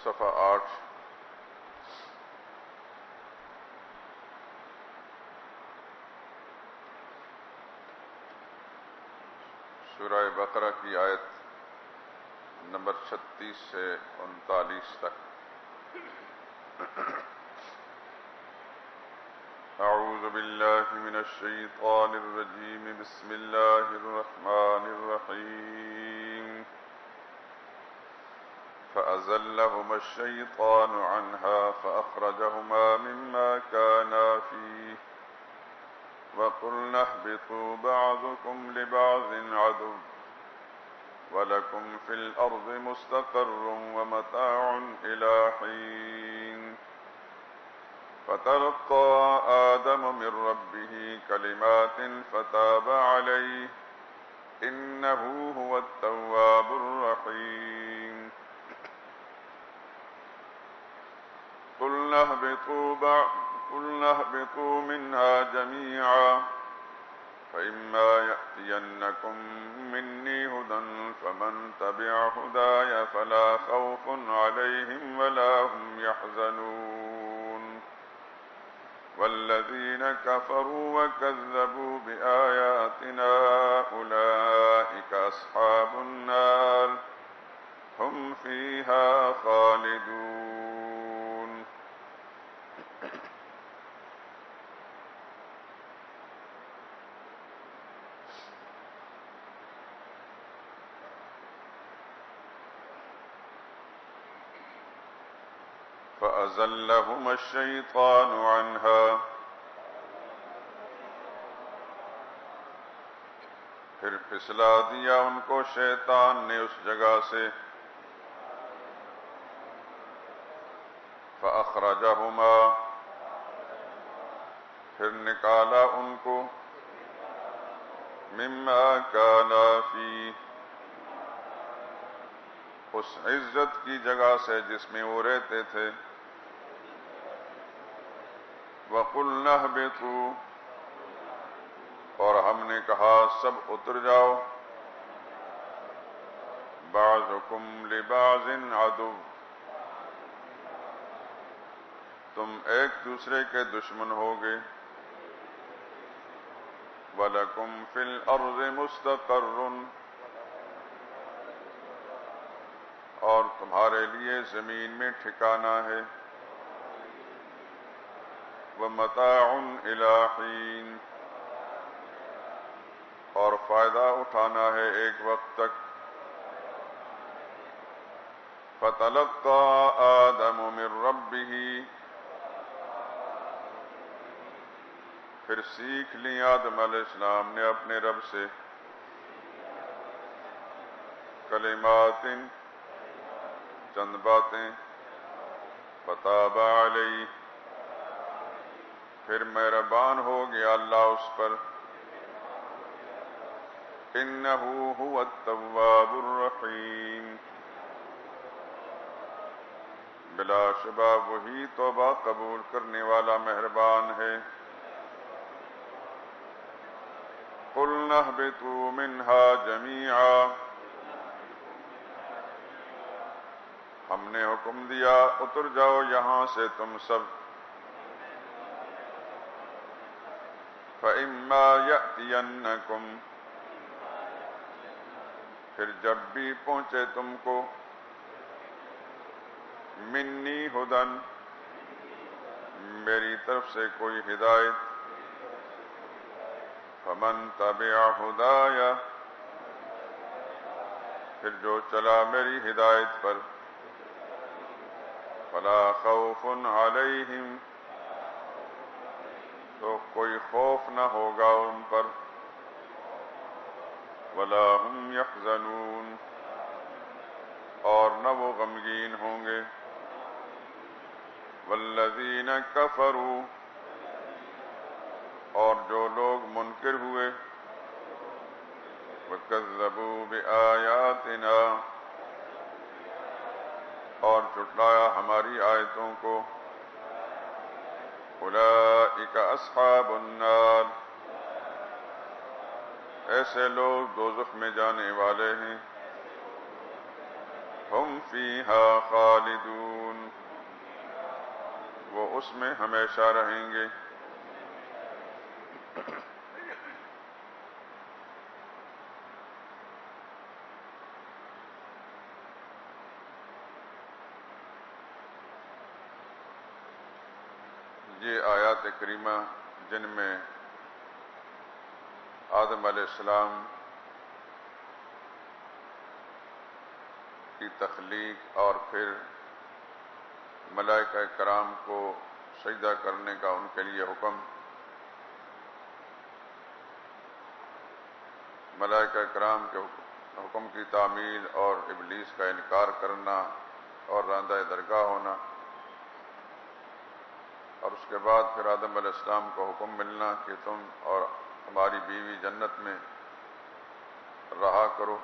صفحہ 8 سورہ بقرہ کی آیت نمبر 36 سے 39 تک۔ اعوذ باللہ من الشیطان الرجیم، بسم اللہ الرحمن الرحیم۔ فأزلهما الشيطان عنها فأخرجهما مما كانا فيه وقلنا اهبطوا بعضكم لبعض عدو ولكم في الأرض مستقر ومتاع إلى حين فتلقى آدم من ربه كلمات فتاب عليه إنه هو التواب الرحيم۔ قلنا اهبطوا منها جميعا فإما يأتينكم مني هدى فمن تبع هداي فلا خوف عليهم ولا هم يحزنون والذين كفروا وكذبوا بآياتنا أولئك أصحاب النار هم فيها خالدون۔ فأزلهما الشيطان عنها، پھر پھسلا دیا ان کو شیطان نے اس جگہ سے، فأخرجهما، پھر نکالا ان کو، مما كانا فيه، اس عزت کی جگہ سے جس میں وہ رہتے تھے، وَقُلْنَا اهْبِطُوا، اور ہم نے کہا سب اتر جاؤ، بَعْضُكُمْ لِبَعْضٍ عَدُوٌّ، تم ایک دوسرے کے دشمن ہوگے، وَلَكُمْ فِي الْأَرْضِ مُسْتَقَرٌّ، اور تمہارے لیے زمین میں ٹھکانہ ہے، وَمَتَاعٌ إِلَىٰ حِينٍ، اور فائدہ اٹھانا ہے ایک وقت تک۔ فَتَلَقَّىٰ آدَمُ مِن رَّبِّهِ، پھر سیکھ لی آدم علیہ السلام نے اپنے رب سے، کلمات، چند باتیں، فتاب علیہ، پھر مہربان ہو گیا اللہ اس پر، انہ هو التواب الرحیم، بلا شبہ وہی توبہ قبول کرنے والا مہربان ہے۔ قلنا اهبطوا منها جميعا، ہم نے حکم دیا اتر جاؤ یہاں سے تم سب، فَإِمَّا يَأْتِيَنَّكُمْ، پھر جب بھی پہنچے تم کو، منی ہدن، میری طرف سے کوئی ہدایت، فمن تبع ہدایا، پھر جو چلا میری ہدایت پر، فلا خوف علیہم، تو کوئی خوف نہ ہوگا ان پر، ولا هم يحزنون، اور نہ وہ غمگین ہوں گے، والذین کفروا، اور جو لوگ منکر ہوئے، وکذبوا بآیاتنا، اور جھٹلایا ہماری آیتوں کو، اولئک اصحاب النار، ایسے لوگ دوزخ میں جانے والے ہیں، ہم فیہا خالدون، اس میں ہمیشہ رہیں گے۔ یہ آیات کریمہ جن میں آدم علیہ السلام کی تخلیق اور پھر ملائکہ کرام کو سجدہ کرنے کا ان کے لیے حکم، ملائکہ کرام کے حکم کی تعمیل اور ابلیس کا انکار کرنا اور راندہ درگاہ ہونا، اور اس کے بعد پھر آدم علیہ السلام کو حکم ملنا کہ تم اور تمہاری بیوی جنت میں رہا کرو،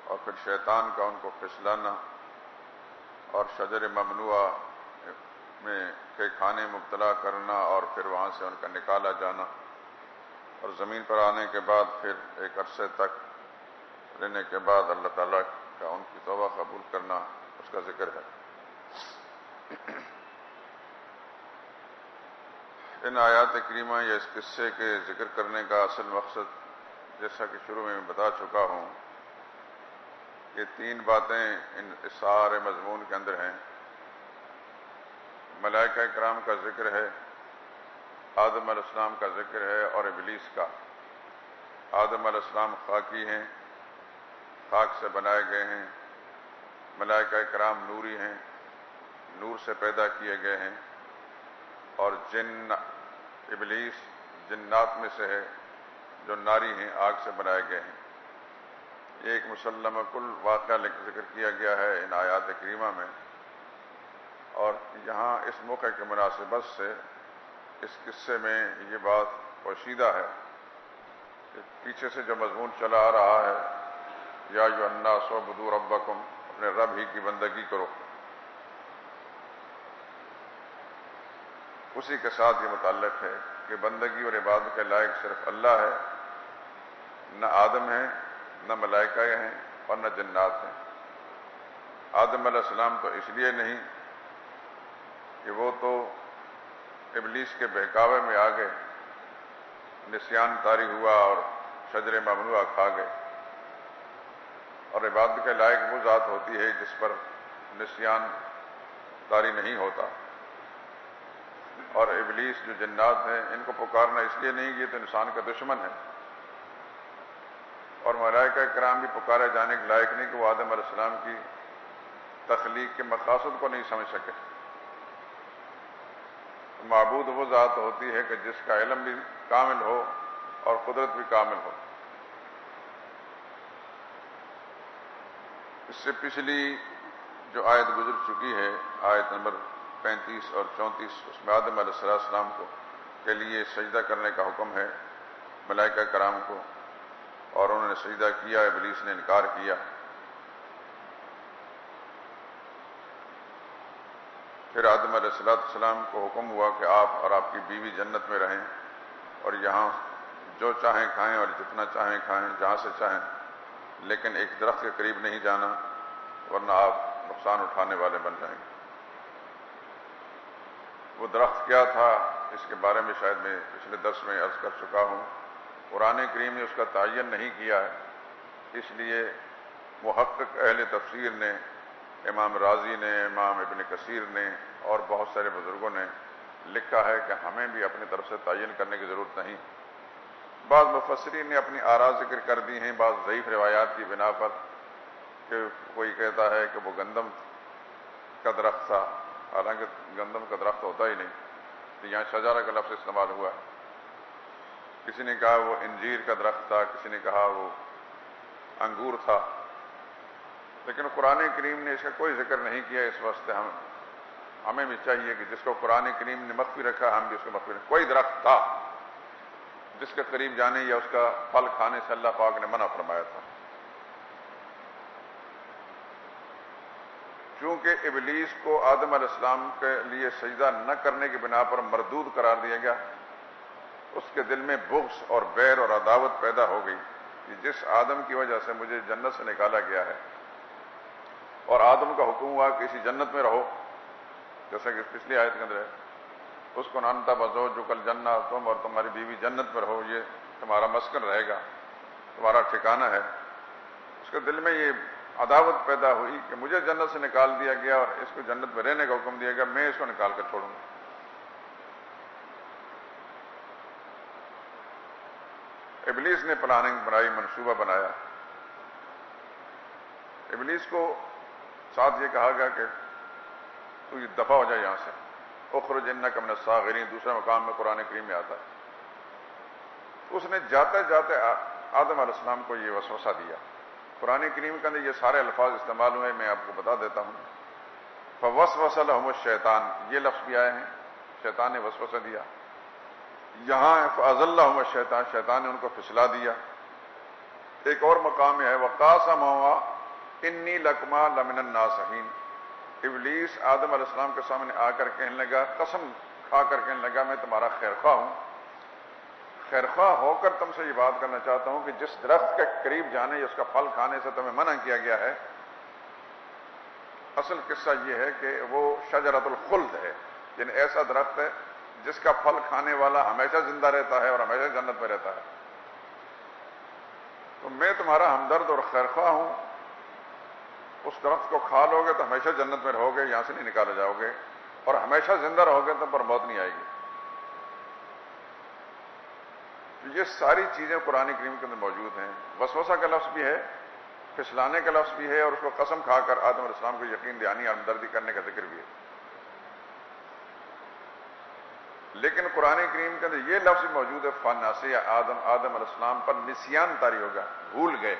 اور پھر شیطان کا ان کو پھسلانا اور شجر ممنوعہ میں کے کھانے مبتلا کرنا اور پھر وہاں سے ان کا نکالا جانا، اور زمین پر آنے کے بعد پھر ایک عرصے تک رہنے کے بعد اللہ تعالیٰ کا ان کی توبہ قبول کرنا، اس کا ذکر ہے۔ ان آیات کریمہ یا اس قصے کے ذکر کرنے کا اصل مقصد، جیسا کہ شروع میں بتا چکا ہوں، کہ تین باتیں اس سارے مضمون کے اندر ہیں۔ ملائکہ کرام کا ذکر ہے، آدم علیہ السلام کا ذکر ہے، اور ابلیس کا۔ آدم علیہ السلام خاکی ہیں، خاک سے بنائے گئے ہیں، ملائکہ کرام نوری ہیں، نور سے پیدا کیے گئے ہیں، اور جن ابلیس جنات میں سے ہے جو ناری ہیں، آگ سے بنائے گئے ہیں۔ یہ ایک مسلمہ کل واقعہ ذکر کیا گیا ہے ان آیات کریمہ میں، اور یہاں اس موقع کے مناسبت سے اس قصے میں یہ بات پوشیدہ ہے کہ پیچھے سے جو مضمون چلا آ رہا ہے، یا ایھا الناس اعبدوا ربکم، اپنے رب ہی کی بندگی کرو، اسی کے ساتھ یہ متعلق ہے کہ بندگی اور عبادت کے لائق صرف اللہ ہے، نہ آدم ہیں، نہ ملائکہ ہیں، اور نہ جنات ہیں۔ آدم علیہ السلام تو اس لیے نہیں کہ وہ تو ابلیس کے بہکاوے میں آ گئے، نسیان طاری ہوا اور شجر ممنوعہ کھا گئے، اور عبادت کے لائق وہ ذات ہوتی ہے جس پر نسیان طاری نہیں ہوتا۔ اور ابلیس جو جنات ہیں، ان کو پکارنا اس لیے نہیں کہ یہ تو انسان کا دشمن ہے، اور ملائکہ کرام بھی پکارے جانے کے لائق نہیں کہ وہ آدم علیہ السلام کی تخلیق کے مقاصد کو نہیں سمجھ سکے۔ معبود وہ ذات ہوتی ہے کہ جس کا علم بھی کامل ہو اور قدرت بھی کامل ہو۔ اس سے پچھلی جو آیت گزر چکی ہے، آیت نمبر 35 اور 34، اس میں آدم علیہ السلام کے لیے سجدہ کرنے کا حکم ہے ملائکہ کرام کو، اور انہوں نے سجدہ کیا، ابلیس نے انکار کیا۔ پھر آدم علیہ السلام کو حکم ہوا کہ آپ اور آپ کی بیوی جنت میں رہیں، اور یہاں جو چاہیں کھائیں اور جتنا چاہیں کھائیں، جہاں سے چاہیں، لیکن ایک درخت کے قریب نہیں جانا ورنہ آپ نقصان اٹھانے والے بن جائیں گے۔ وہ درخت کیا تھا، اس کے بارے میں شاید میں پچھلے درس میں عرض کر چکا ہوں۔ قرآن کریم نے اس کا تعین نہیں کیا ہے، اس لیے محقق اہل تفسیر نے، امام راضی نے، امام ابن کثیر نے اور بہت سارے بزرگوں نے لکھا ہے کہ ہمیں بھی اپنی طرف سے تعین کرنے کی ضرورت نہیں۔ بعض مفسرین نے اپنی آراء ذکر کر دی ہیں، بعض ضعیف روایات کی بنا پر، کہ کوئی کہتا ہے کہ وہ گندم کا درخت تھا، حالانکہ گندم کا درخت ہوتا ہی نہیں، تو یہاں شجرہ کا لفظ استعمال ہوا ہے۔ کسی نے کہا وہ انجیر کا درخت تھا، کسی نے کہا وہ انگور تھا، لیکن قرآن کریم نے اس کا کوئی ذکر نہیں کیا۔ اس واسطے ہمیں بھی چاہیے کہ جس کو قرآن کریم نے مخفی رکھا، ہم بھی اس کو مخفی رکھیں۔ کوئی درخت تھا جس کے قریب جانے یا اس کا پھل کھانے سے اللہ پاک نے منع فرمایا تھا۔ چونکہ ابلیس کو آدم علیہ السلام کے لیے سجدہ نہ کرنے کی بنا پر مردود قرار دیا گیا، اس کے دل میں بغض اور بیر اور عداوت پیدا ہو گئی کہ جس آدم کی وجہ سے مجھے جنت سے نکالا گیا ہے، اور آدم کا حکم ہوا کہ اسی جنت میں رہو، جیسا کہ پچھلی آیت کے اندر ہے، اس کو انت وزوجک الجنہ، تم اور تمہاری بیوی جنت پر ہو، یہ تمہارا مسکن رہے گا، تمہارا ٹھکانہ ہے۔ اس کے دل میں یہ عداوت پیدا ہوئی کہ مجھے جنت سے نکال دیا گیا اور اس کو جنت میں رہنے کا حکم دیا گیا، میں اس کو نکال کر چھوڑوں گا۔ ابلیس نے پلاننگ بنائی، منصوبہ بنایا۔ ابلیس کو ساتھ یہ کہا گیا کہ تو یہ دفع ہو جائے یہاں سے، اخرج انک من الصاغرین، دوسرے مقام میں قرآن کریم میں آتا ہے۔ اس نے جاتے جاتے آدم علیہ السلام کو یہ وسوسہ دیا۔ قرآن کریم کے اندر یہ سارے الفاظ استعمال ہوئے، میں آپ کو بتا دیتا ہوں۔ فوسوس لهم الشیطان، یہ لفظ بھی آئے ہیں، شیطان نے وسوسہ دیا۔ یہاں فاضلهم الشیطان، شیطان نے ان کو پھسلا دیا۔ ایک اور مقام ہے وقاسمہما انی لکما لمن الناصحین، ابلیس آدم علیہ السلام کے سامنے آ کر کہنے لگا، قسم کھا کر کہنے لگا، میں تمہارا خیرخواہ ہوں، خیرخواہ ہو کر تم سے یہ بات کرنا چاہتا ہوں کہ جس درخت کے قریب جانے یا اس کا پھل کھانے سے تمہیں منع کیا گیا ہے، اصل قصہ یہ ہے کہ وہ شجرۃ الخلد ہے، یعنی ایسا درخت ہے جس کا پھل کھانے والا ہمیشہ زندہ رہتا ہے اور ہمیشہ جنت میں رہتا ہے۔ تو میں تمہارا ہمدرد اور خیرخواہ ہوں، اس درخت کو کھا لو گے تو ہمیشہ جنت میں رہو گے، یہاں سے نہیں نکالے جاؤ گے، اور ہمیشہ زندہ رہو گے تم پر موت نہیں آئے گی۔ تو یہ ساری چیزیں قرآن کریم کے اندر موجود ہیں۔ وسوسہ کا لفظ بھی ہے، پھسلانے کا لفظ بھی ہے، اور اس کو قسم کھا کر آدم علیہ السلام کو یقین دہانی اور ہمدردی کرنے کا ذکر بھی ہے۔ لیکن قرآن کریم کے اندر یہ لفظ موجود ہے فناسی آدم، آدم علیہ السلام پر نسیان طاری ہوگا، بھول گئے۔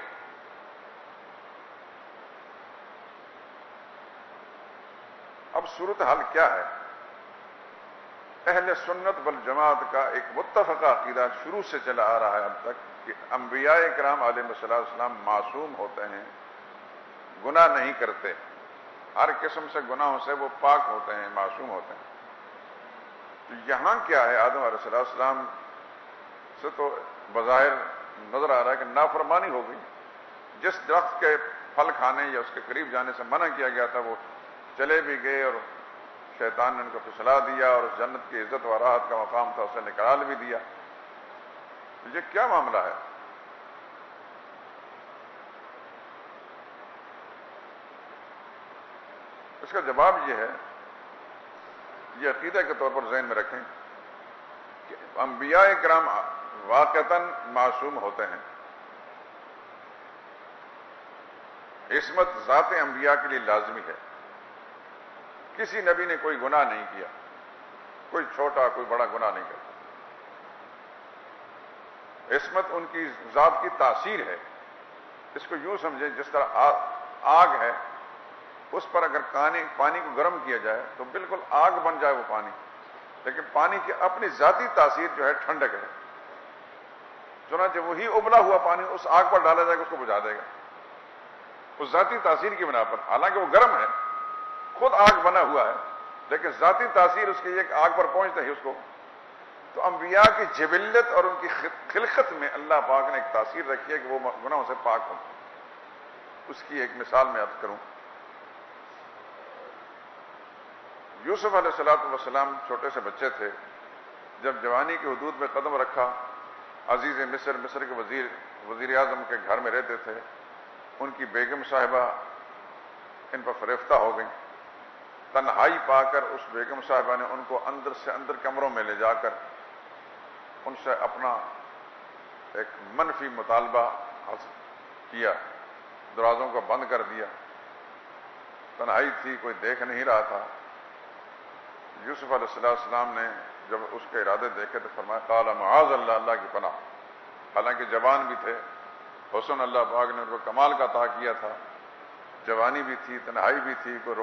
اب صورتحال کیا ہے؟ اہل سنت والجماعت کا ایک متفقہ عقیدہ شروع سے چلا آ رہا ہے اب تک کہ انبیاء کرام علیہ السلام معصوم ہوتے ہیں، گناہ نہیں کرتے، ہر قسم سے گناہوں سے وہ پاک ہوتے ہیں، معصوم ہوتے ہیں۔ تو یہاں کیا ہے، آدم علیہ السلام سے تو بظاہر نظر آ رہا ہے کہ نافرمانی ہو گئی، جس درخت کے پھل کھانے یا اس کے قریب جانے سے منع کیا گیا تھا وہ چلے بھی گئے، اور شیطان نے ان کو پھسلا دیا، اور اس جنت کی عزت و راحت کا مقام تھا اسے نکال بھی دیا۔ تو یہ کیا معاملہ ہے؟ اس کا جواب یہ ہے، یہ عقیدہ کے طور پر ذہن میں رکھیں کہ انبیاء کرام واقعتاً معصوم ہوتے ہیں، عصمت ذات انبیاء کے لیے لازمی ہے۔ کسی نبی نے کوئی گناہ نہیں کیا، کوئی چھوٹا کوئی بڑا گناہ نہیں کرتا۔ عصمت ان کی ذات کی تاثیر ہے۔ اس کو یوں سمجھیں جس طرح آگ ہے، اس پر اگر پانی کو گرم کیا جائے تو بالکل آگ بن جائے وہ پانی، لیکن پانی کی اپنی ذاتی تاثیر جو ہے ٹھنڈک ہے، چنانچہ وہی ابلا ہوا پانی اس آگ پر ڈالا جائے گا، اس کو بجھا دے گا، اس ذاتی تاثیر کی بنا پر۔ حالانکہ وہ گرم ہے، خود آگ بنا ہوا ہے، لیکن ذاتی تاثیر اس کی ایک آگ پر پہنچتے ہی اس کو۔ تو انبیاء کی جبلت اور ان کی خلقت میں اللہ پاک نے ایک تاثیر رکھی ہے کہ وہ گناہوں سے پاک ہوں۔ اس کی ایک مثال میں عرض کروں، یوسف علیہ السلام چھوٹے سے بچے تھے، جب جوانی کی حدود میں قدم رکھا، عزیز مصر کے وزیر اعظم کے گھر میں رہتے تھے، ان کی بیگم صاحبہ ان پر فریفتہ ہو گئیں۔ تنہائی پا کر اس بیگم صاحبہ نے ان کو اندر سے اندر کمروں میں لے جا کر ان سے اپنا ایک منفی مطالبہ حاصل کیا، دروازوں کو بند کر دیا۔ تنہائی تھی، کوئی دیکھ نہیں رہا تھا۔ یوسف علیہ السلام نے جب اس کے ارادے دیکھے تو فرمایا قال معاذ اللہ، اللہ کی پناہ۔ حالانکہ جوان بھی تھے، حسن اللہ پاک نے ان کو کمال کا عطا کیا تھا، جوانی بھی تھی، تنہائی بھی تھی، کوئی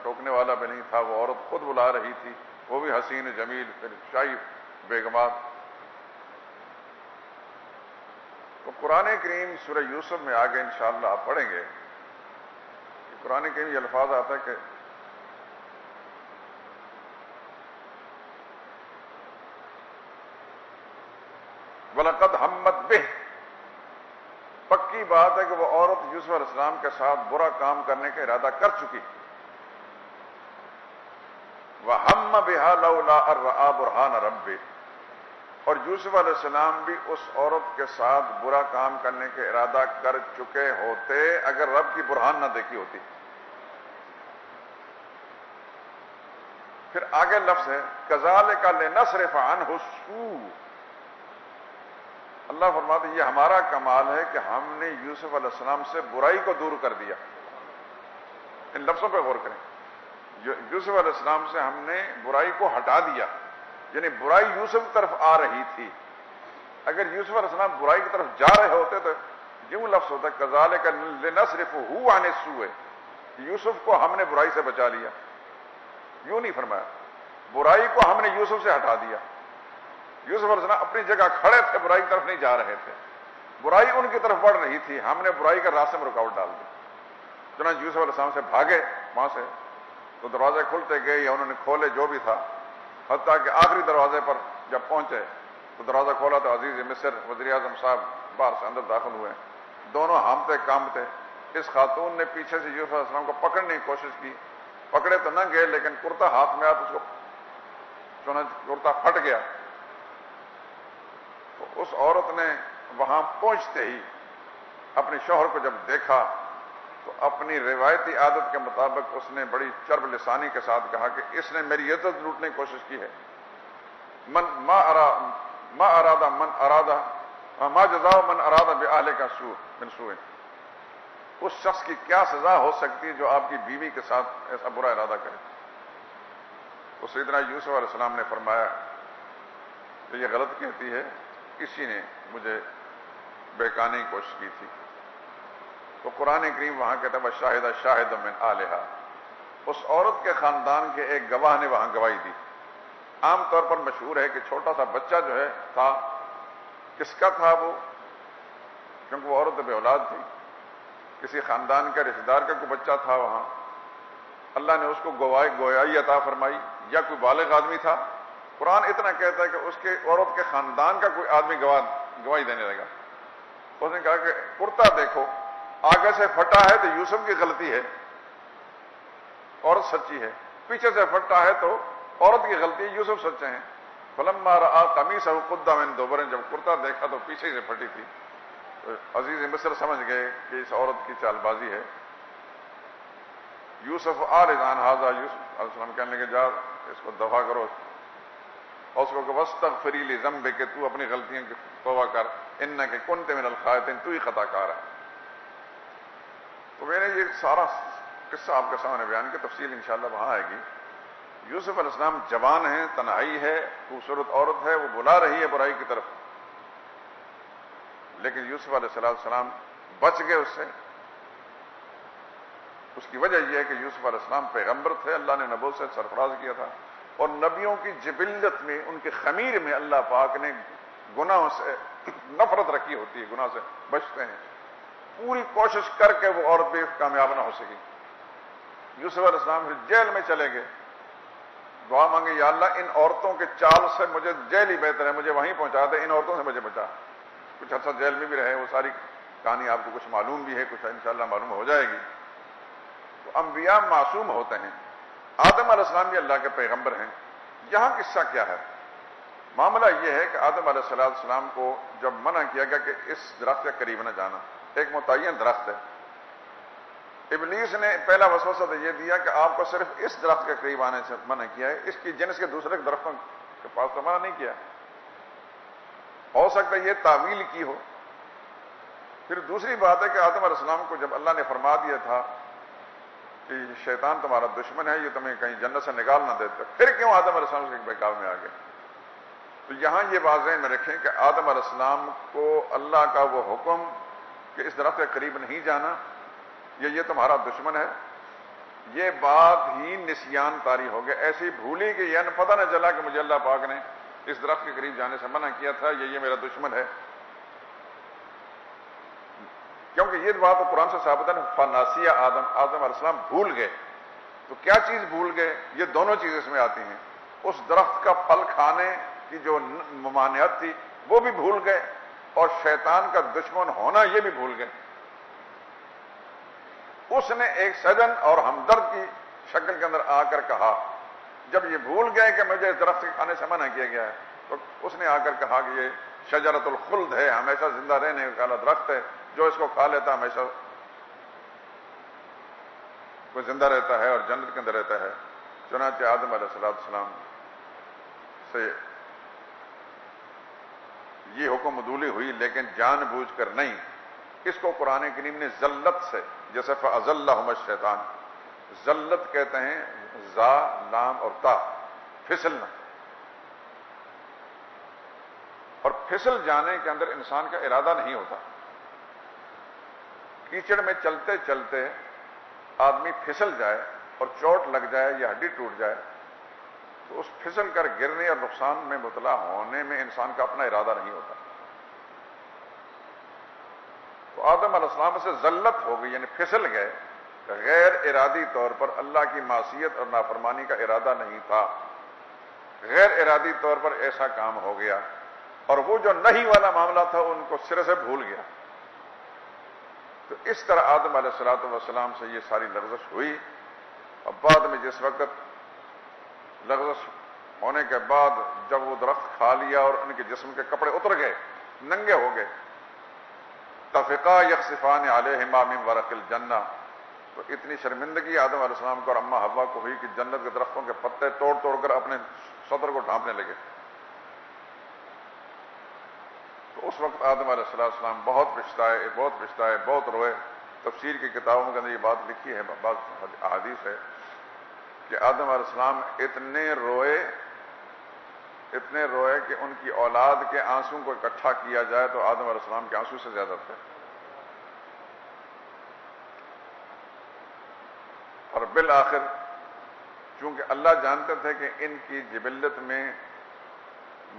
ٹوکنے والا بھی نہیں تھا، وہ عورت خود بلا رہی تھی، وہ بھی حسین جمیل پھر شاہی بیگمات۔ تو قرآن کریم سورہ یوسف میں آگے انشاءاللہ آپ پڑھیں گے کہ قرآن کریم یہ الفاظ آتا ہے کہ وَلَقَدْ ہَمَّتْ بِهِ، پکی بات ہے کہ وہ عورت یوسف علیہ السلام کے ساتھ برا کام کرنے کا ارادہ کر چکی، وَهَمَّ بِهَا لَوْلَا أَن رَّأَىٰ بُرْهَانَ رَبِّهِ، اور یوسف علیہ السلام بھی اس عورت کے ساتھ برا کام کرنے کے ارادہ کر چکے ہوتے اگر رب کی برہان نہ دیکھی ہوتی۔ پھر آگے لفظ ہے كَذَٰلِكَ لِنَصْرِفَ عَنْهُ السُّوءَ، اللہ فرماتے ہیں یہ ہمارا کمال ہے کہ ہم نے یوسف علیہ السلام سے برائی کو دور کر دیا۔ ان لفظوں پہ غور کریں، یوسف علیہ السلام سے ہم نے برائی کو ہٹا دیا، یعنی برائی یوسف کی طرف آ رہی تھی۔ اگر یوسف علیہ السلام برائی کی طرف جا رہے ہوتے تو یوں لفظ ہوتا ہے كَذَٰلِكَ لِنَصْرِفَهُ عَنِ السُّوءِ، یوسف کو ہم نے برائی سے بچا لیا، یوں نہیں فرمایا، برائی کو ہم نے یوسف سے ہٹا دیا۔ یوسف علیہ السلام اپنی جگہ کھڑے تھے، برائی کی طرف نہیں جا رہے تھے، برائی ان کی طرف بڑھ رہی تھی، ہم نے برائی کے راستے میں رکاوٹ ڈال دی۔ چنانچہ یوسف علیہ السلام سے بھاگے وہاں سے تو دروازے کھلتے گئے یا انہوں نے کھولے جو بھی تھا، حتیٰ کہ آخری دروازے پر جب پہنچے تو دروازہ کھولا تو عزیز مصر وزیر اعظم صاحب باہر سے اندر داخل ہوئے، دونوں ہامتے کامتے۔ اس خاتون نے پیچھے سے یوسف علیہ السلام کو پکڑنے کی کوشش کی، پکڑے تو نہ گئے لیکن کرتا ہاتھ میں آیا تو اس کو چنانچہ کرتا پھٹ گیا۔ تو اس عورت نے وہاں پہنچتے ہی اپنے شوہر کو جب دیکھا تو اپنی روایتی عادت کے مطابق اس نے بڑی چرب لسانی کے ساتھ کہا کہ اس نے میری عزت لوٹنے کی کوشش کی ہے۔ ما جزاء من اراد باہلک سوء من سوء، اس شخص کی کیا سزا ہو سکتی ہے جو آپ کی بیوی کے ساتھ ایسا برا ارادہ کرے۔ تو سیدنا یوسف علیہ السلام نے فرمایا کہ یہ غلط کہتی ہے، کسی نے مجھے بہکانے کی کوشش کی تھی۔ تو قرآن کریم وہاں کہتا ہے وَشَاهِدَ شَاهِدٌ مِّنْ أَهْلِهَا، اس عورت کے خاندان کے ایک گواہ نے وہاں گواہی دی۔ عام طور پر مشہور ہے کہ چھوٹا سا بچہ جو ہے تھا، کس کا تھا وہ؟ کیونکہ وہ عورت بے اولاد تھی، کسی خاندان کا رشتہ دار کا کوئی بچہ تھا وہاں، اللہ نے اس کو گویائی عطا فرمائی، یا کوئی بالغ آدمی تھا۔ قرآن اتنا کہتا ہے کہ اس کے عورت کے خاندان کا کوئی آدمی گواہی دینے لگا۔ اس نے کہا کہ کرتا دیکھو آگے سے پھٹا ہے تو یوسف کی غلطی ہے، عورت سچی ہے، پیچھے سے پھٹا ہے تو عورت کی غلطی ہے، یوسف سچے ہیں۔ فلما رأى قمیصہ قد من دبر، جب کرتا دیکھا تو پیچھے سے پھٹی تھی، تو عزیز مصر سمجھ گئے کہ اس عورت کی چال بازی ہے۔ یوسف اعرض عن ھذا، یوسف علیہ السلام کہنے لگے جا اس کو دفع کرو، اور اس کو کہ واستغفری لذنبک، کہ تو اپنی غلطیوں کی توبہ کر، انک کنت من الخاطئین، تو ہی خطا کار ہے۔ تو میں نے یہ سارا قصہ آپ کے سامنے بیان کیا، تفصیل انشاءاللہ وہاں آئے گی۔ یوسف علیہ السلام جوان ہیں، تنہائی ہے، خوبصورت عورت ہے، وہ بلا رہی ہے برائی کی طرف، لیکن یوسف علیہ السلام بچ گئے اس سے۔ اس کی وجہ یہ ہے کہ یوسف علیہ السلام پیغمبر تھے، اللہ نے نبوت سے سرفراز کیا تھا، اور نبیوں کی جبلت میں، ان کے خمیر میں اللہ پاک نے گناہوں سے نفرت رکھی ہوتی ہے، گناہ سے بچتے ہیں۔ پوری کوشش کر کے وہ عورت بھی کامیاب نہ ہو سکی۔ یوسف علیہ السلام پھر جیل میں چلے گئے، دعا مانگے یا اللہ ان عورتوں کے چال سے مجھے جیل ہی بہتر ہے، مجھے وہیں پہنچا دے، ان عورتوں سے مجھے بچا۔ کچھ عرصہ جیل میں بھی رہے، وہ ساری کہانی آپ کو کچھ معلوم بھی ہے، کچھ انشاءاللہ معلوم ہو جائے گی۔ تو انبیاء معصوم ہوتے ہیں، آدم علیہ السلام بھی اللہ کے پیغمبر ہیں۔ یہاں قصہ کیا ہے؟ معاملہ یہ ہے کہ آدم علیہ السلام کو جب منع کیا گیا کہ اس درخت کے قریب نہ جانا، ایک متعین درخت ہے، ابلیس نے پہلا وسوسہ تو یہ دیا کہ آپ کو صرف اس درخت کے قریب آنے سے منع کیا ہے، اس کی جنس کے دوسرے درختوں کے پاس تو منع نہیں کیا۔ ہو سکتا ہے یہ تعویل کی ہو۔ پھر دوسری بات ہے کہ آدم علیہ السلام کو جب اللہ نے فرما دیا تھا کہ شیطان تمہارا دشمن ہے، یہ تمہیں کہیں جنت سے نکال نہ دیتا، پھر کیوں آدم علیہ السلام سے بہکاوے میں آ گئے؟ تو یہاں یہ بات ذہن میں رکھیں کہ آدم علیہ السلام کو اللہ کا وہ حکم کہ اس درخت کے قریب نہیں جانا، یہ تمہارا دشمن ہے، یہ بات ہی نسیان طاری ہو گیا، ایسی بھولی کہ یہ پتہ نہ چلا کہ مجھے اللہ پاک نے اس درخت کے قریب جانے سے منع کیا تھا، یہ میرا دشمن ہے۔ کیونکہ یہ بات تو قرآن سے ثابت ہے، فناسیہ آدم علیہ السلام بھول گئے۔ تو کیا چیز بھول گئے؟ یہ دونوں چیزیں اس میں آتی ہیں، اس درخت کا پھل کھانے کی جو ممانعت تھی وہ بھی بھول گئے، اور شیطان کا دشمن ہونا یہ بھی بھول گئے۔ اس نے ایک سجن اور ہمدرد کی شکل کے اندر آ کر کہا جب یہ بھول گئے کہ مجھے اس درخت کے کھانے سے منع کیا گیا ہے تو اس نے آ کر کہا کہ یہ شجرۃ الخلد ہے، ہمیشہ زندہ رہنے والا درخت ہے، جو اس کو کھا لیتا ہمیشہ وہ زندہ رہتا ہے اور جنت کے اندر رہتا ہے۔ چنانچہ آدم علیہ السلام سے یہ حکم عدولی ہوئی، لیکن جان بوجھ کر نہیں۔ اس کو قرآن کریم نے ذلت سے، جیسے فَأَزَلَّهُمَا الشَّيْطَانُ، ذلت کہتے ہیں زا لام اور تا، پھسلنا، اور پھسل جانے کے اندر انسان کا ارادہ نہیں ہوتا۔ کیچڑ میں چلتے چلتے آدمی پھسل جائے اور چوٹ لگ جائے یا ہڈی ٹوٹ جائے تو اس پھسل کر گرنے اور نقصان میں مبتلا ہونے میں انسان کا اپنا ارادہ نہیں ہوتا۔ تو آدم علیہ السلام سے ذلت ہو گئی، یعنی پھسل گئے، غیر ارادی طور پر اللہ کی معصیت اور نافرمانی کا ارادہ نہیں تھا، غیر ارادی طور پر ایسا کام ہو گیا، اور وہ جو نہیں والا معاملہ تھا ان کو سرے سے بھول گیا۔ تو اس طرح آدم علیہ السلام سے یہ ساری لغزش ہوئی، اور بعد میں جس وقت لغزش ہونے کے بعد جب وہ درخت کھا لیا اور ان کے جسم کے کپڑے اتر گئے، ننگے ہو گئے، تفقا یخصفان علیہما من ورق الجنہ، تو اتنی شرمندگی آدم علیہ السلام کو اور اماں حوا کو ہوئی کہ جنت کے درختوں کے پتے توڑ توڑ کر اپنے صدر کو ڈھانپنے لگے۔ تو اس وقت آدم علیہ السلام بہت پچھتائے، بہت روئے۔ تفسیر کی کتابوں کے اندر یہ بات لکھی ہے، بعض احادیث ہے کہ آدم علیہ السلام اتنے روئے کہ ان کی اولاد کے آنسو کو اکٹھا کیا جائے تو آدم علیہ السلام کے آنسو سے زیادہ تھے۔ اور بالآخر چونکہ اللہ جانتے تھے کہ ان کی جبلت میں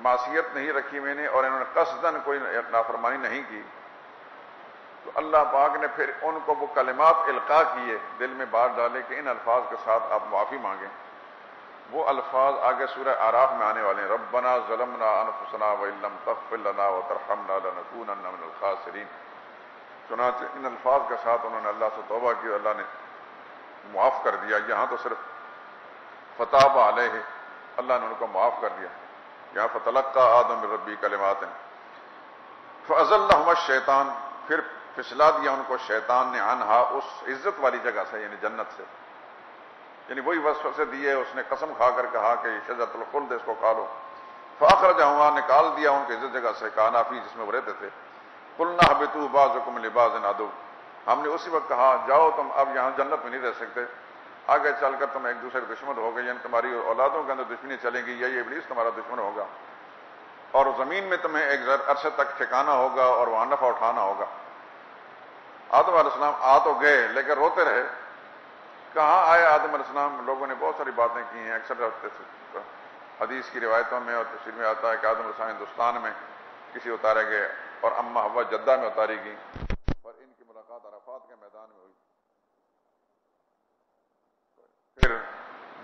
معصیت نہیں رکھی میں نے اور انہوں نے قصداً کوئی نافرمانی نہیں کی، تو اللہ پاک نے پھر ان کو وہ کلمات القاء کیے، دل میں بات ڈالے کہ ان الفاظ کے ساتھ آپ معافی مانگیں۔ وہ الفاظ آگے سورہ اعراف میں آنے والے ہیں، ربنا ظلمنا انفسنا وان لم تغفر لنا وترحمنا لنکونن من الخاسرین۔ چنانچہ ان الفاظ کے ساتھ انہوں نے اللہ سے توبہ کی، اللہ نے معاف کر دیا۔ یہاں تو صرف فتاب علیہ، اللہ نے ان کو معاف کر دیا، یہاں فتلقى آدم من ربی کلمات فأزلهما الشیطان، پھر پھسلا دیا ان کو شیطان نے، عنہا، اس عزت والی جگہ سے، یعنی جنت سے، یعنی وہی وسوسے دیے، اس نے قسم کھا کر کہا کہ یہ شجرۃ الخلد اس کو کھا لو، فاخرجہما، نکال دیا ان کے عزت جگہ سے، کانا فی، جس میں وہ رہتے تھے، قلنا اہبطوا بعضکم لبعض عدو، ہم نے اسی وقت کہا جاؤ تم اب یہاں جنت میں نہیں رہ سکتے، آگے چل کر تم ایک دوسرے کے دشمن ہو گئے، یعنی تمہاری اولادوں کے اندر دشمنی چلے گی، یہ ابلیس تمہارا دشمن ہوگا، اور زمین میں تمہیں ایک عرصے تک ٹھکانا ہوگا اور وہاں نفع اٹھانا ہوگا۔ آدم علیہ السلام آ تو گئے لیکن روتے رہے۔ کہاں آئے آدم علیہ السلام؟ لوگوں نے بہت ساری باتیں کی ہیں، اکثر حدیث کی روایتوں میں اور تفسیر میں آتا ہے کہ آدم علیہ السلام ہندوستان میں کسی اتارے گئے اور اماں حوا جدہ میں اتاری گئی، اور ان کی ملاقات عرفات کے میدان میں ہوئی۔ پھر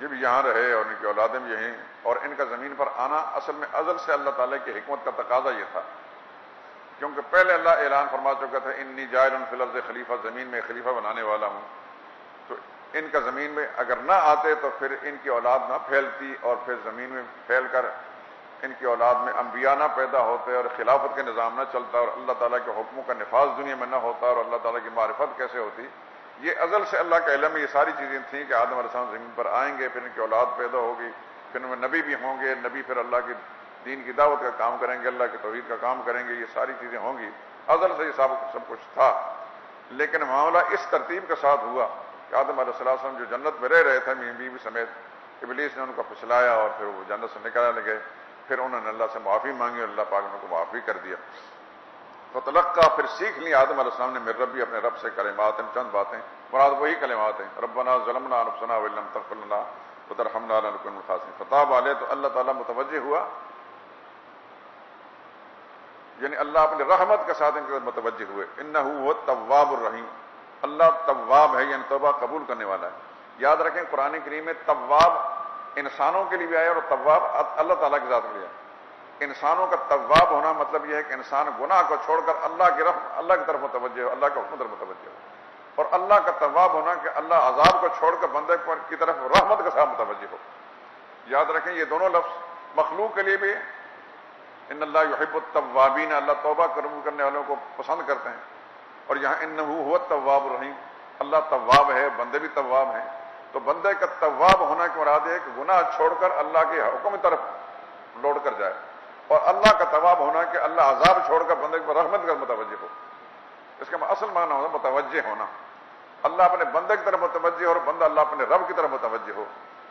جب یہاں رہے اور ان کی اولادیں بھی یہیں، اور ان کا زمین پر آنا اصل میں ازل سے اللہ تعالیٰ کی حکمت کا تقاضا یہ تھا، کیونکہ پہلے اللہ اعلان فرما چکا تھا انی جاعل فی الارض خلیفہ، زمین میں خلیفہ بنانے والا ہوں، تو ان کا زمین میں اگر نہ آتے تو پھر ان کی اولاد نہ پھیلتی، اور پھر زمین میں پھیل کر ان کی اولاد میں انبیاء نہ پیدا ہوتے اور خلافت کے نظام نہ چلتا اور اللہ تعالیٰ کے حکموں کا نفاذ دنیا میں نہ ہوتا اور اللہ تعالیٰ کی معرفت کیسے ہوتی۔ یہ ازل سے اللہ کا علم میں یہ ساری چیزیں تھیں کہ آدم علیہ السلام زمین پر آئیں گے، پھر ان کی اولاد پیدا ہوگی، پھر ان میں نبی بھی ہوں گے، نبی پھر اللہ کی دین کی دعوت کا کام کریں گے، اللہ کی توحید کا کام کریں گے، یہ ساری چیزیں ہوں گی، ازل سے یہ سب کچھ تھا۔ لیکن معاملہ اس ترتیب کے ساتھ ہوا کہ آدم علیہ السلام جو جنت میں رہ رہے تھے بیوی سمیت، ابلیس نے ان کو پھسلایا اور پھر وہ جنت سے نکالنے لگے، پھر انہوں نے اللہ سے معافی مانگی اور اللہ پاک نے ان کو معافی کر دیا۔ فتلقى، پھر سیکھ لی آدم علیہ السلام نے من ربی، اپنے رب سے، کلمات، چند باتیں، مراد وہی کلمات ہیں، ربنا ظلمنا انفسنا وان لم تغفر لنا وترحمنا لنکن من الخاسرین۔ فتاب علیہ، تو اللہ تعالیٰ متوجہ ہوا، یعنی اللہ اپنی رحمت کے ساتھ ان کے متوجہ ہوئے، انہ هو التواب الرحیم، اللہ تواب ہے، یعنی توبہ قبول کرنے والا ہے۔ یاد رکھیں قرآن کریم میں تواب انسانوں کے لیے بھی آیا اور تواب اللہ تعالیٰ کی ذات میں آیا۔ انسانوں کا تواب ہونا مطلب یہ ہے کہ انسان گناہ کو چھوڑ کر اللہ کی طرف متوجہ ہو، اللہ کے حکم طرف متوجہ ہو، اور اللہ کا تواب ہونا کہ اللہ عذاب کو چھوڑ کر بندے کی طرف رحمت کے ساتھ متوجہ ہو۔ یاد رکھیں یہ دونوں لفظ مخلوق کے لیے بھی ان اللہ یحب التوابین، اللہ توبہ قبول کرنے والوں کو پسند کرتے ہیں، اور یہاں انہ هو التواب الرحیم، اللہ تواب ہے، بندے بھی تواب ہیں۔ تو بندے کا تواب ہونا کی مراد ہے کہ گناہ چھوڑ کر اللہ کے حکم کی طرف لوٹ کر جائے، اور اللہ کا تواب ہونا کہ اللہ عذاب چھوڑ کر بندے پر رحمت کر متوجہ ہو۔ اس کا اصل معنی ہوتا ہے متوجہ ہونا، اللہ اپنے بندے کی طرف متوجہ ہو اور بندہ اللہ اپنے رب کی طرف متوجہ ہو۔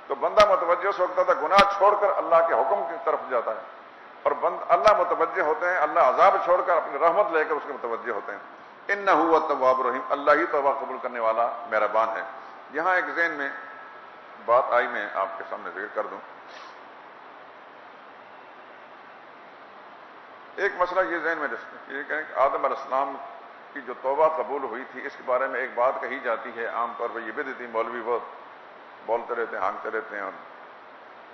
تو بندہ متوجہ اس وقت ہوتا ہے گناہ چھوڑ کر اللہ کے حکم کی طرف جاتا ہے، اور اللہ متوجہ ہوتے ہیں، اللہ عذاب چھوڑ کر اپنی رحمت لے کر اس کے متوجہ ہوتے ہیں۔ انہ هو التواب الرحیم، اللہ ہی توبہ قبول کرنے والا مہربان ہے۔ یہاں ایک ذہن میں بات آئی، میں آپ کے سامنے ذکر کر دوں۔ ایک مسئلہ یہ ذہن میں یہ کہ آدم علیہ السلام کی جو توبہ قبول ہوئی تھی، اس کے بارے میں ایک بات کہی جاتی ہے، عام طور پر یہ بھی دیتی مولوی بہت بولتے رہتے ہیں، ہانکتے رہتے ہیں، اور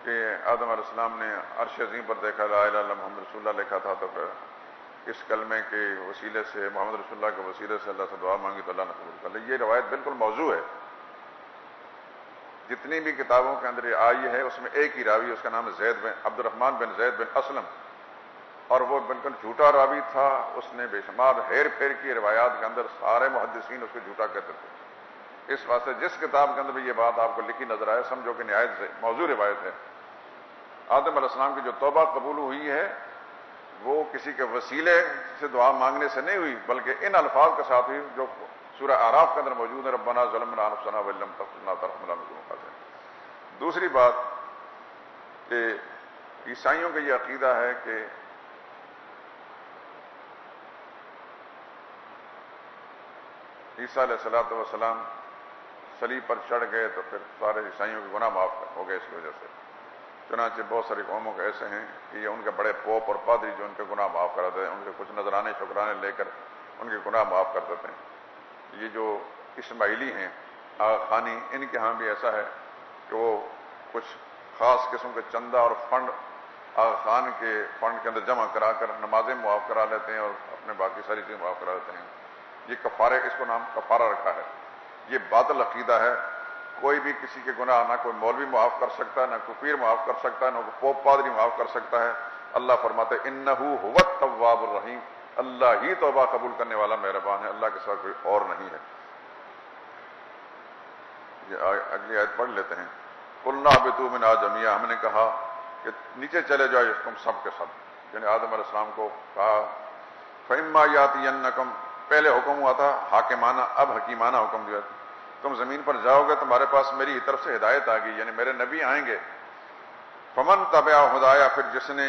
کہ آدم علیہ السلام نے عرش عظیم پر دیکھا لا الہ الا اللہ محمد رسول اللہ لکھا تھا، تو پھر اس کلمے کے وسیلے سے، محمد رسول اللہ کے وسیلے سے اللہ سے دعا مانگی تو اللہ نے قبول کر لی۔ یہ روایت بالکل موضوع ہے، جتنی بھی کتابوں کے اندر یہ آئی ہے اس میں ایک ہی راوی، اس کا نام ہے عبد الرحمن بن زید بن اسلم، اور وہ بالکل جھوٹا راوی تھا، اس نے بے شمار ہیر پھیر کی روایات کے اندر سارے محدثین اس کو جھوٹا کہتے تھے۔ اس واسطے جس کتاب کے اندر بھی یہ بات آپ کو لکھی نظر آئے، سمجھو کہ نہایت سے موضوع روایت ہے۔ آدم علیہ السلام کی جو توبہ قبول ہوئی ہے وہ کسی کے وسیلے سے دعا مانگنے سے نہیں ہوئی، بلکہ ان الفاظ کے ساتھ ہوئی جو سورہ اعراف کے اندر موجود ہے، ربنا ظلمنا انفسنا وان لم تغفر لنا وترحمنا لنکونن من الخاسرین۔ دوسری بات کہ عیسائیوں کا یہ عقیدہ ہے کہ عیسیٰ علیہ السلام صلیب پر چڑھ گئے تو پھر سارے عیسائیوں کے گناہ معاف ہو گئے اس کی وجہ سے۔ چنانچہ بہت ساری قوموں کے ایسے ہیں کہ یہ ان کے بڑے پوپ اور پادری جو ان کے گناہ معاف کر دیتے ہیں، ان کے کچھ نذرانے شکرانے لے کر ان کے گناہ معاف کر دیتے ہیں۔ یہ جو اسماعیلی ہیں آغا خانی، ان کے ہاں بھی ایسا ہے کہ وہ کچھ خاص قسم کے چندہ اور فنڈ آغا خان کے فنڈ کے اندر جمع کرا کر نمازیں معاف کرا لیتے ہیں اور اپنے باقی ساری چیزیں معاف کرا دیتے ہیں۔ یہ کفارے، اس کو نام کفارہ رکھا ہے۔ یہ باطل عقیدہ ہے، کوئی بھی کسی کے گناہ نہ کوئی مولوی معاف کر سکتا ہے، نہ کوئی پیر معاف کر سکتا ہے، نہ کوئی پوپ پادری معاف کر سکتا ہے۔ اللہ فرماتے ہیں انہ هو التواب الرحیم، اللہ ہی توبہ قبول کرنے والا مہربان ہے، اللہ کے ساتھ کوئی اور نہیں ہے۔ یہ اگلی آیت پڑھ لیتے ہیں۔ قلنا اہبطوا منہا جميعا، ہم نے کہا کہ نیچے چلے جاؤ تم سب کے سب، یعنی آدم علیہ السلام کو کہا فإما یأتینکم، پہلے حکم ہوا تھا حاکمانہ، اب حکیمانہ حکم دیا تھا، تم زمین پر جاؤ گے تمہارے پاس میری طرف سے ہدایت آ گئی، یعنی میرے نبی آئیں گے۔ فمن تبع ہدایا، پھر جس نے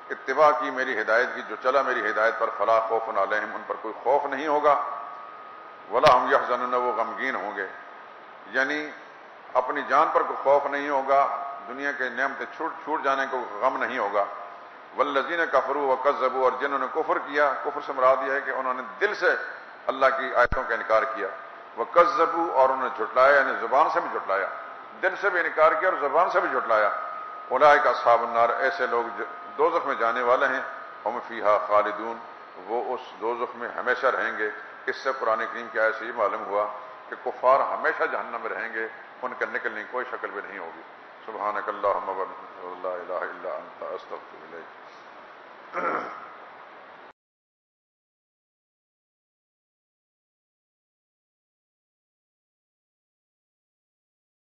اتباع کی میری ہدایت کی، جو چلا میری ہدایت پر، فلا خوف علیہم، ان پر کوئی خوف نہیں ہوگا، ولا هم یحزنون، وہ غمگین ہوں گے، یعنی اپنی جان پر کوئی خوف نہیں ہوگا، دنیا کے نعمتیں چھوٹ جانے کو غم نہیں ہوگا۔ والذین کفروا وکذبوا، اور جنہوں نے کفر کیا، کفر سے مراد یہ ہے کہ انہوں نے دل سے اللہ کی آیتوں کا انکار کیا، وکذبوا، اور انہوں نے جھٹلایا، یعنی زبان سے بھی جھٹلایا، دل سے بھی انکار کیا اور زبان سے بھی جھٹلایا۔ اولئک اصحاب النار، ایسے لوگ دوزخ میں جانے والے ہیں، ہم فیہا خالدون، وہ اس دوزخ میں ہمیشہ رہیں گے۔ اس سے قرآن کریم کی آیت سے یہ معلوم ہوا کہ کفار ہمیشہ جہنم میں رہیں گے، ان کے نکلنے کی کوئی شکل بھی نہیں ہوگی۔ سبحانک اللہم وبحمدک، لا الہ الا انت، استغفرک۔